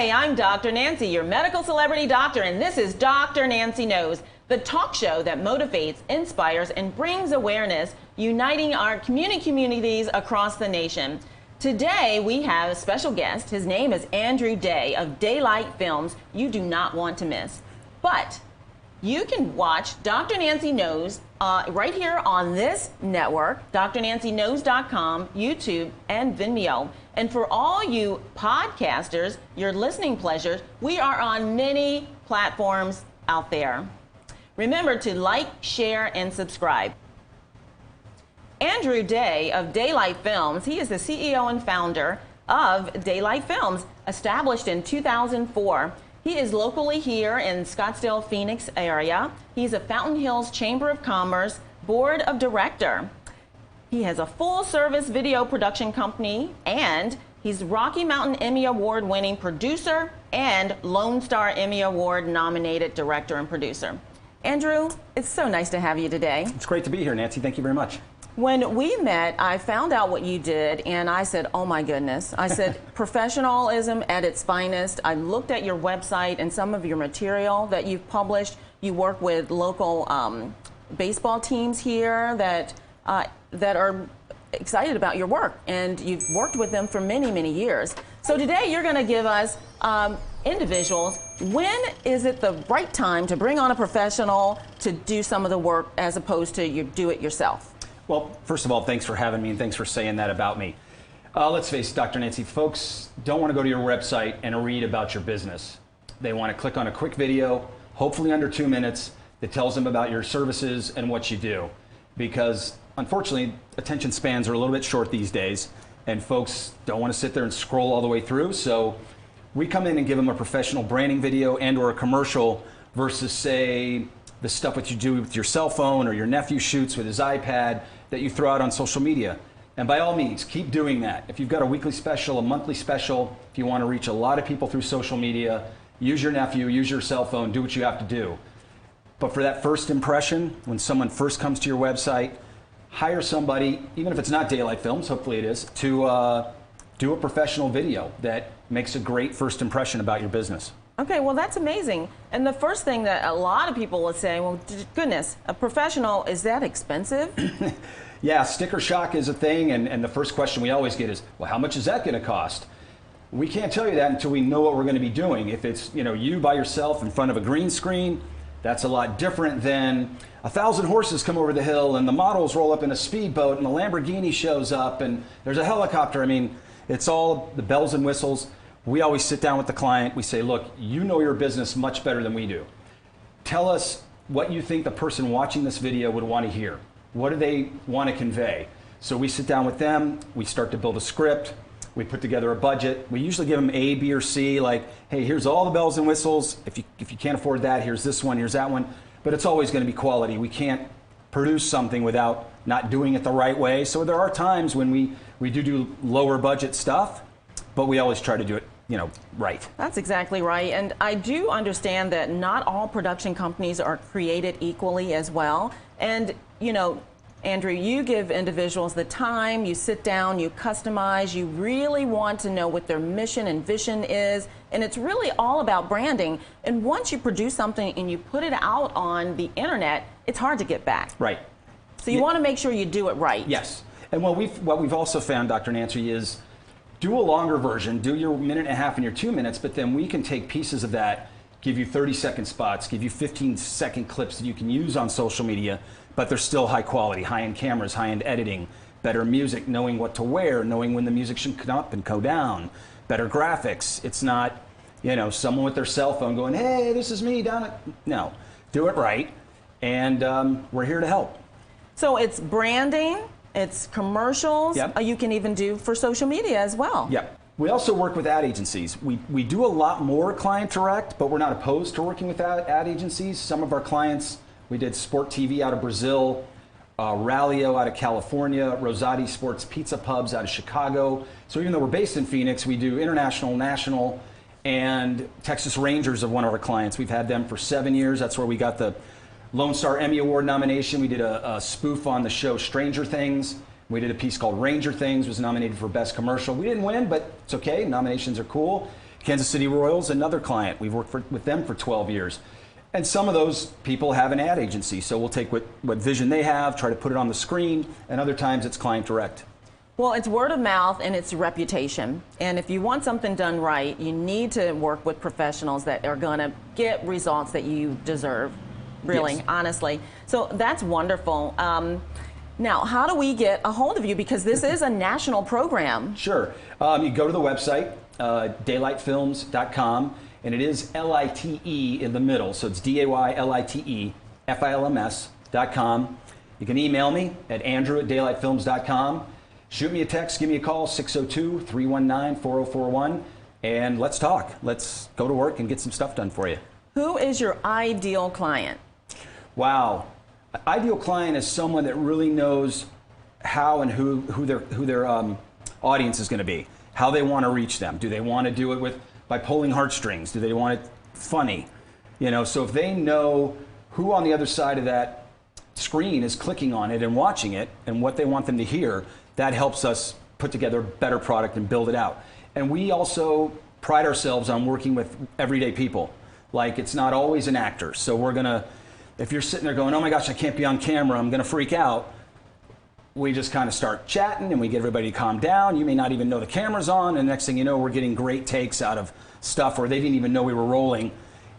Hi, I'm Dr. Nancy, your medical celebrity doctor, and this is Dr. Nancy Knows, the talk show that motivates, inspires, and brings awareness, uniting our communities across the nation. Today, we have a special guest. His name is Andrew Day of DayLite Films. You do not want to miss. But you can watch Dr. Nancy Knows right here on this network, drnancyknows.com, YouTube, and Vimeo. And for all you podcasters, your listening pleasures, we are on many platforms out there. Remember to like, share, and subscribe. Andrew Day of DayLite Films, he is the CEO and founder of DayLite Films, established in 2004. He is locally here in Scottsdale, Phoenix area. He's a Fountain Hills Chamber of Commerce Board of Director. He has a full-service video production company, and he's Rocky Mountain Emmy Award-winning producer and Lone Star Emmy Award-nominated director and producer. Andrew, it's so nice to have you today. It's great to be here, Nancy. Thank you very much. When we met, I found out what you did, and I said, oh my goodness. I said, professionalism at its finest. I looked at your website and some of your material that you've published. You work with local baseball teams here that are excited about your work, and you've worked with them for many, many years. So today you're going to give us individuals, when is it the right time to bring on a professional to do some of the work as opposed to you do it yourself? Well, first of all, thanks for having me, and thanks for saying that about me. Let's face it, Dr. Nancy, folks don't want to go to your website and read about your business. They want to click on a quick video, hopefully under 2 minutes, that tells them about your services and what you do. Because unfortunately, attention spans are a little bit short these days, and folks don't want to sit there and scroll all the way through. So we come in and give them a professional branding video and or a commercial versus, say, the stuff that you do with your cell phone or your nephew shoots with his iPad that you throw out on social media. And by all means, keep doing that. If you've got a weekly special, a monthly special, if you want to reach a lot of people through social media, use your nephew, use your cell phone, do what you have to do. But for that first impression, when someone first comes to your website, hire somebody, even if it's not DayLite Films, hopefully it is, to do a professional video that makes a great first impression about your business. Okay, well, that's amazing. And the first thing that a lot of people will say, well, goodness, a professional, is that expensive? Yeah, sticker shock is a thing, and the first question we always get is, well, how much is that going to cost? We can't tell you that until we know what we're going to be doing. If it's, you by yourself in front of a green screen, that's a lot different than 1,000 horses come over the hill and the models roll up in a speedboat and the Lamborghini shows up and there's a helicopter. I mean, it's all the bells and whistles. We always sit down with the client. We say, look, you know your business much better than we do. Tell us what you think the person watching this video would want to hear. What do they want to convey? So we sit down with them. We start to build a script. We put together a budget. We usually give them A, B, or C, like, hey, here's all the bells and whistles. If you can't afford that, here's this one, here's that one. But it's always going to be quality. We can't produce something without not doing it the right way. So there are times when we do lower budget stuff, but we always try to do it right. That's exactly right. And I do understand that not all production companies are created equally as well. And, Andrew, you give individuals the time, you sit down, you customize, you really want to know what their mission and vision is. And it's really all about branding. And once you produce something and you put it out on the internet, it's hard to get back. Right. So you want to make sure you do it right. Yes. And what we've also found, Dr. Nancy, is do a longer version, do your 1.5 minutes and your 2 minutes, but then we can take pieces of that, give you 30-second spots, give you 15-second clips that you can use on social media, but they're still high quality, high-end cameras, high-end editing, better music, knowing what to wear, knowing when the music should come up and go down, better graphics. It's not, someone with their cell phone going, hey, this is me down at... No, do it right, and we're here to help. So it's branding, it's commercials. Yep. You can even do for social media as well. Yep. We also work with ad agencies. We do a lot more client direct, but we're not opposed to working with ad agencies. Some of our clients, we did Sport TV out of Brazil, Rallyo out of California, Rosati Sports Pizza Pubs out of Chicago. So even though we're based in Phoenix, we do international, national, and Texas Rangers of one of our clients. We've had them for 7 years. That's where we got the Lone Star Emmy Award nomination. We did a spoof on the show Stranger Things. We did a piece called Ranger Things, was nominated for Best Commercial. We didn't win, but it's okay. Nominations are cool. Kansas City Royals, another client. We've worked with them for 12 years. And some of those people have an ad agency, so we'll take what vision they have, try to put it on the screen, and other times it's client direct. Well, it's word of mouth and it's reputation. And if you want something done right, you need to work with professionals that are going to get results that you deserve, really, yes. Honestly. So that's wonderful. Now, how do we get a hold of you? Because this is a national program. Sure. You go to the website, daylitefilms.com. And it is L-I-T-E in the middle, so it's DAYLITEFILMS.com. You can email me at andrew@daylitefilms.com. Shoot me a text, give me a call, 602-319-4041, and let's talk. Let's go to work and get some stuff done for you. Who is your ideal client? Wow. Ideal client is someone that really knows how and who their audience is going to be, how they want to reach them. Do they want to do it by pulling heartstrings? Do they want it funny? So if they know who on the other side of that screen is clicking on it and watching it and what they want them to hear, that helps us put together a better product and build it out. And we also pride ourselves on working with everyday people. Like, it's not always an actor. So we're going to, if you're sitting there going, oh my gosh, I can't be on camera, I'm going to freak out, we just kind of start chatting and we get everybody to calm down. You may not even know the camera's on, and next thing you know, we're getting great takes out of stuff where they didn't even know we were rolling.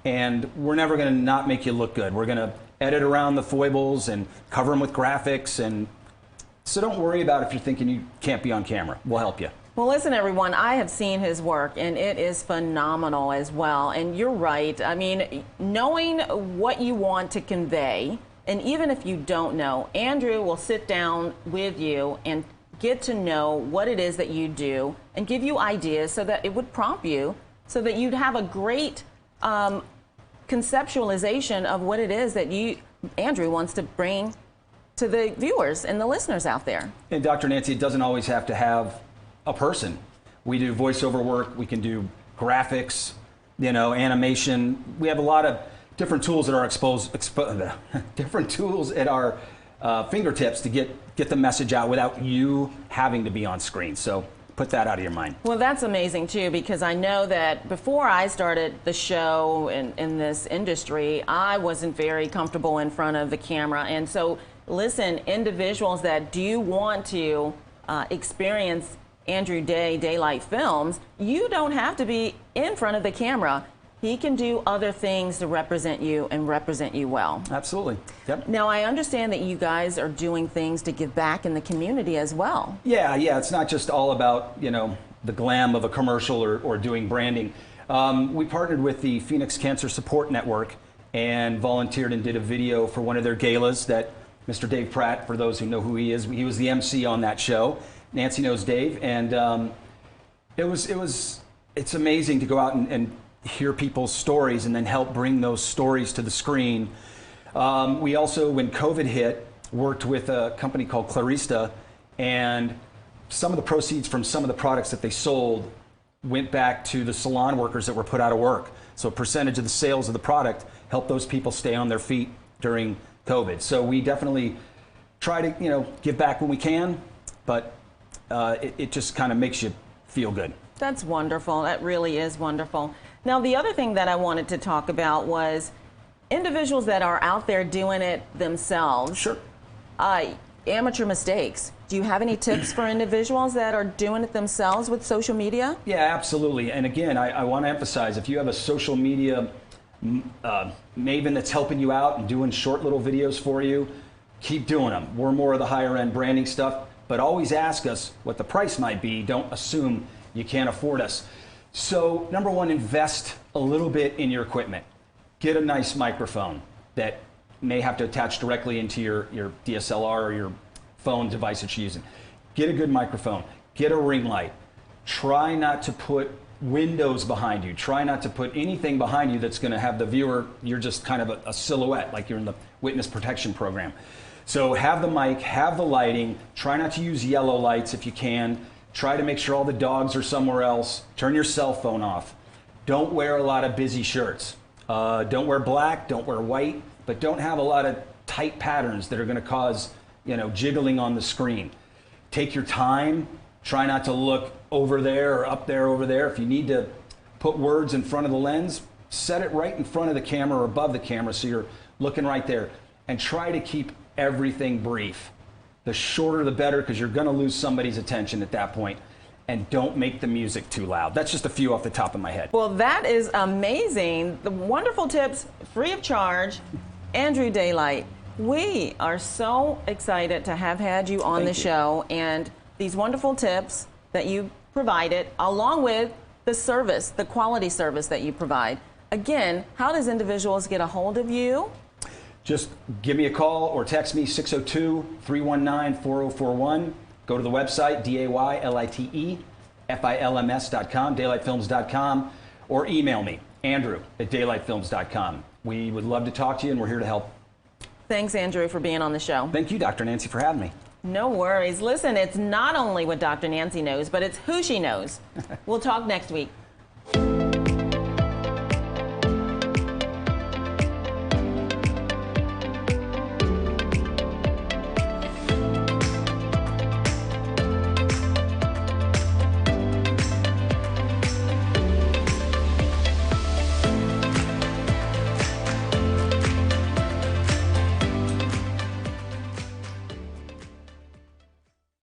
And we're never going to not make you look good. We're going to edit around the foibles and cover them with graphics. And so don't worry about if you're thinking you can't be on camera. We'll help you. Well, listen, everyone, I have seen his work, and it is phenomenal as well. And you're right. I mean, knowing what you want to convey, and even if you don't know, Andrew will sit down with you and get to know what it is that you do and give you ideas so that it would prompt you so that you'd have a great conceptualization of what it is that Andrew wants to bring to the viewers and the listeners out there. And Dr. Nancy, it doesn't always have to have a person. We do voiceover work, we can do graphics, animation. We have a lot of different tools at our different tools at our fingertips to get the message out without you having to be on screen. So put that out of your mind. Well, that's amazing too, because I know that before I started the show in this industry, I wasn't very comfortable in front of the camera. And so listen, individuals that do want to experience Andrew Day, DayLite Films, you don't have to be in front of the camera. He can do other things to represent you and represent you well. Absolutely. Yep. Now, I understand that you guys are doing things to give back in the community as well. Yeah. It's not just all about, the glam of a commercial or doing branding. We partnered with the Phoenix Cancer Support Network and volunteered and did a video for one of their galas that Mr. Dave Pratt, for those who know who he is, he was the MC on that show. Nancy knows Dave. And it's amazing to go out and hear people's stories and then help bring those stories to the screen. We also, when COVID hit, worked with a company called Clarista, and some of the proceeds from some of the products that they sold went back to the salon workers that were put out of work. So a percentage of the sales of the product helped those people stay on their feet during COVID. So we definitely try to, give back when we can, but it just kind of makes you feel good. That's wonderful. That really is wonderful. Now, the other thing that I wanted to talk about was individuals that are out there doing it themselves. Sure. Amateur mistakes. Do you have any tips for individuals that are doing it themselves with social media? Yeah, absolutely. And again, I want to emphasize, if you have a social media maven that's helping you out and doing short little videos for you, keep doing them. We're more of the higher end branding stuff, but always ask us what the price might be. Don't assume you can't afford us. So number one, invest a little bit in your equipment. Get a nice microphone that may have to attach directly into your DSLR or your phone device that you're using. Get a good microphone. Get a ring light. Try not to put windows behind you. Try not to put anything behind you that's going to have the viewer, you're just kind of a silhouette, like you're in the witness protection program. So have the mic, have the lighting. Try not to use yellow lights if you can. Try to make sure all the dogs are somewhere else. Turn your cell phone off. Don't wear a lot of busy shirts. Don't wear black, don't wear white, but don't have a lot of tight patterns that are going to cause, jiggling on the screen. Take your time. Try not to look over there or up there over there. If you need to put words in front of the lens, set it right in front of the camera or above the camera so you're looking right there, and try to keep everything brief. The shorter the better, because you're going to lose somebody's attention at that point. And don't make the music too loud. That's just a few off the top of my head. Well, that is amazing. The wonderful tips, free of charge. Andrew DayLite, we are so excited to have had you on the show, and these wonderful tips that you provided, along with the service, the quality service that you provide. Again, how does individuals get a hold of you? Just give me a call or text me, 602-319-4041. Go to the website, daylitefilms.com, daylitefilms.com, or email me, andrew@daylitefilms.com. We would love to talk to you, and we're here to help. Thanks, Andrew, for being on the show. Thank you, Dr. Nancy, for having me. No worries. Listen, it's not only what Dr. Nancy knows, but it's who she knows. We'll talk next week.